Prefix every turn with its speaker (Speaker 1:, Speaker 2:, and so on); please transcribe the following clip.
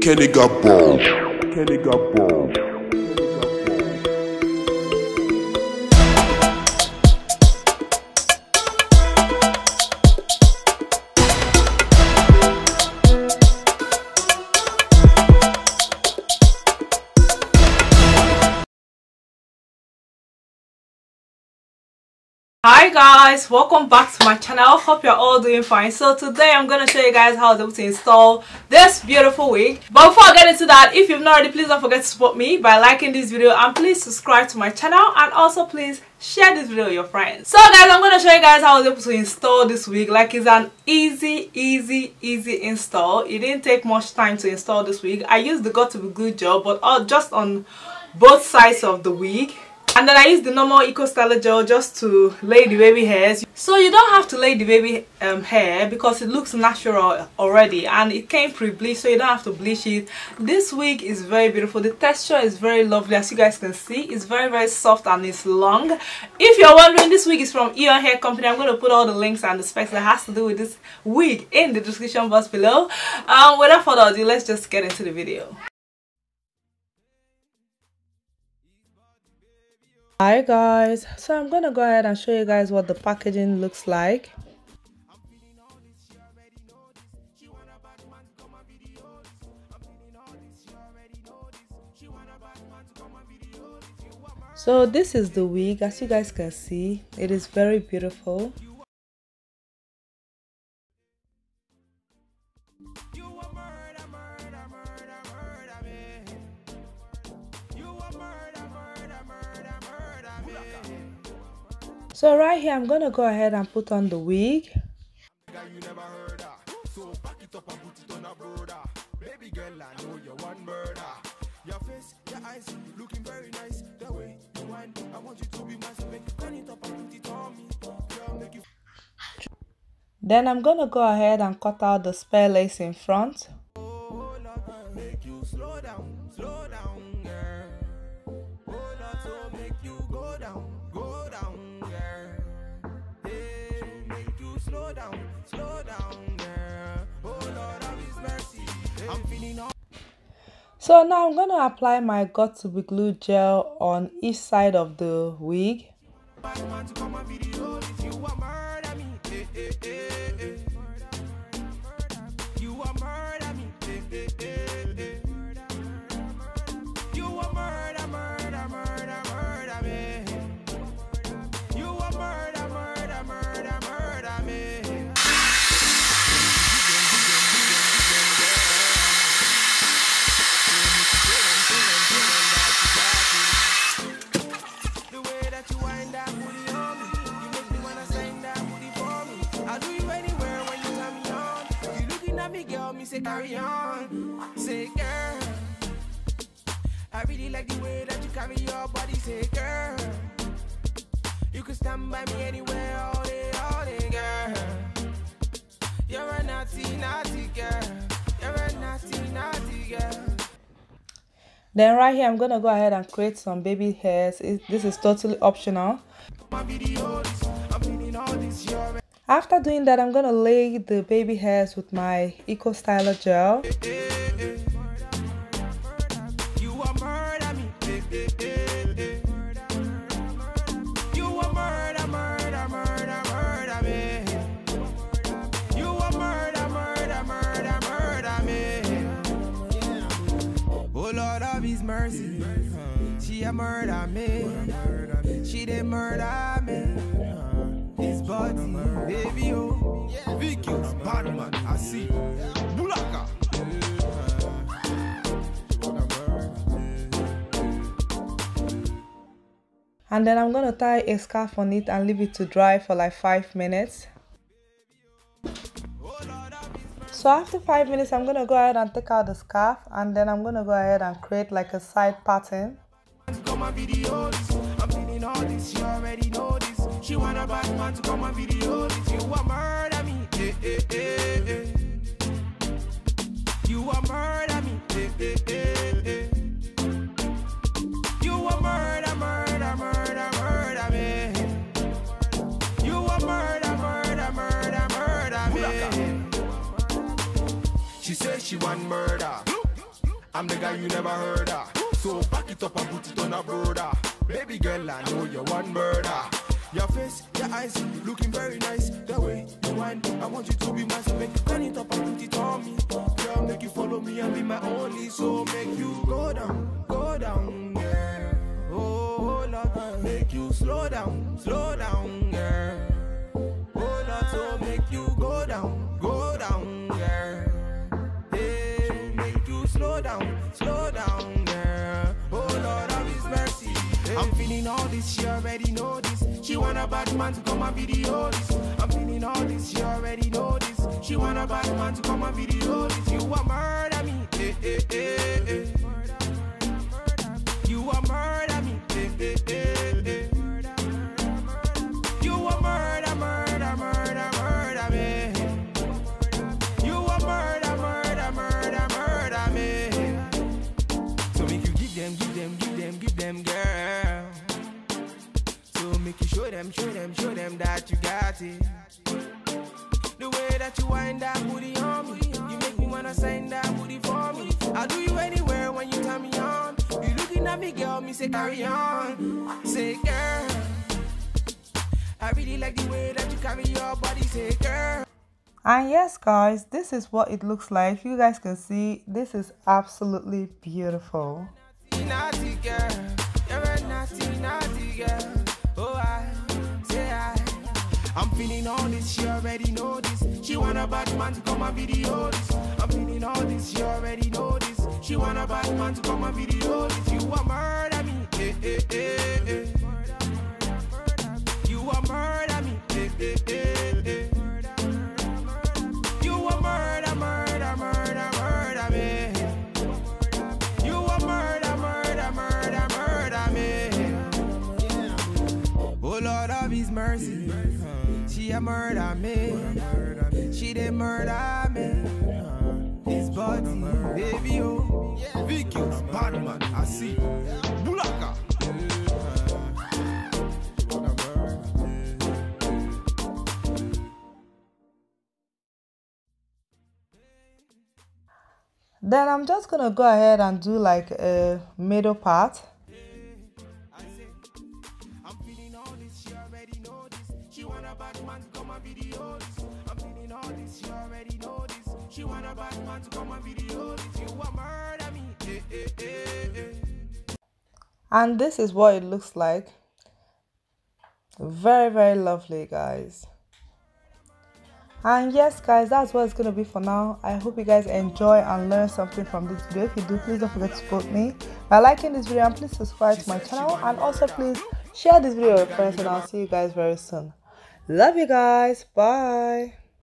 Speaker 1: Kenny got balls. Kenny got balls.
Speaker 2: Hi guys, welcome back to my channel. Hope you're all doing fine. So today I'm going to show you guys how I was able to install this beautiful wig. But before I get into that, if you've not already, please don't forget to support me by liking this video, and please subscribe to my channel, and also please share this video with your friends. So guys, I'm going to show you guys how I was able to install this wig. Like, it's an easy install. It didn't take much time to install this wig. I used the Got to Be Glue gel, but just on both sides of the wig. And then I used the normal Eco Styler gel just to lay the baby hairs. So you don't have to lay the baby hair because it looks natural already, and it came pre-bleached, so you don't have to bleach it. This wig is very beautiful. The texture is very lovely, as you guys can see. It's very soft and it's long. If you're wondering, this wig is from Eayon Hair Company. I'm going to put all the links and the specs that has to do with this wig in the description box below. Without further ado, let's just get into the video. Hi guys, so I'm gonna go ahead and show you guys what the packaging looks like. So this is the wig. As you guys can see, it is very beautiful. So right here, I'm gonna go ahead and put on the wig. Then I'm gonna go ahead and cut out the spare lace in front. So now I'm going to apply my Got to Be Glue gel on each side of the wig.
Speaker 3: Say carry on, say girl, I really like the way that you carry your body. Say girl, you can stand by me anywhere, all day, girl. You're a naughty girl. You're a naughty girl.
Speaker 2: Then right here, I'm gonna go ahead and create some baby hairs. This is totally optional. After doing that, I'm gonna lay the baby hairs with my Eco Styler gel.
Speaker 3: Oh Lord of His mercy, she a murder me. She did murder me. This body, baby, oh, Vicky, bad man, I see. Bulaka.
Speaker 2: And then I'm gonna tie a scarf on it and leave it to dry for like 5 minutes. So after 5 minutes, I'm gonna go ahead and take out the scarf, and then I'm gonna go ahead and create like a side pattern.
Speaker 3: She want a bad man to come on video. You a murder me, You a murder me, You a murder me. You a murder me. She says she want murder. I'm the guy you never heard of. So back it up and put it on a brother. Baby girl, I know you're one murder. Your face, your eyes, looking very nice. The way you whine, I want you to be my so make you turn it up and put it on me. Girl, make you follow me and be my only. So make you go down, girl. Oh Lord, make you slow down, girl. Oh Lord, so make you go down, girl. Hey, make you slow down, girl. Oh Lord, have His mercy. Hey. I'm feeling all this, she already know this. She want a bad man to come and video this. I'm feeling all this, she already know this. She want a bad man to come and video this. You a murder me, eh, eh, eh, eh. You a murder me, eh, eh, eh, eh. You a murder me. You a murder me. So make you give them, girl. So make you show them that you got it. The way that you wind that booty on me, you make me wanna sign that booty for me. I'll do you anywhere when you turn me on. You looking at me, girl, me say carry on. Say girl, I really like the way that you carry your body. Say girl.
Speaker 2: And yes guys, this is what it looks like. You guys can see this is absolutely beautiful.
Speaker 3: Naughty girl, you're a naughty girl. Oh I'm feeling all this, she already know this. She want a bad man to come and video this. I'm feeling all this, she already know this. She want a bad man to come and video this. You a murder me, eh, eh, eh, eh. You a murder me, eh, eh, eh, eh. You a murder me. You a murder me. Oh Lord of His mercy. She a murder me. She dey murder me. This body, baby, oh. Vicky, bad man, I see. Bulaka.
Speaker 2: Then I'm just gonna go ahead and do like a middle part.
Speaker 3: I'm feeling all this, she already know this. She want a bad man to come and video this. I'm feeling all this, she already know this. She want a bad man to come and video this. You a murder me, eh, eh, eh, eh.
Speaker 2: And this is what it looks like. Very, very lovely, guys. And yes guys, that's what it's going to be for now. I hope you guys enjoy and learn something from this video. If you do, please don't forget to support me by liking this video, and please subscribe to my channel, and also please share this video with your friends, and I'll see you guys very soon. Love you guys. Bye.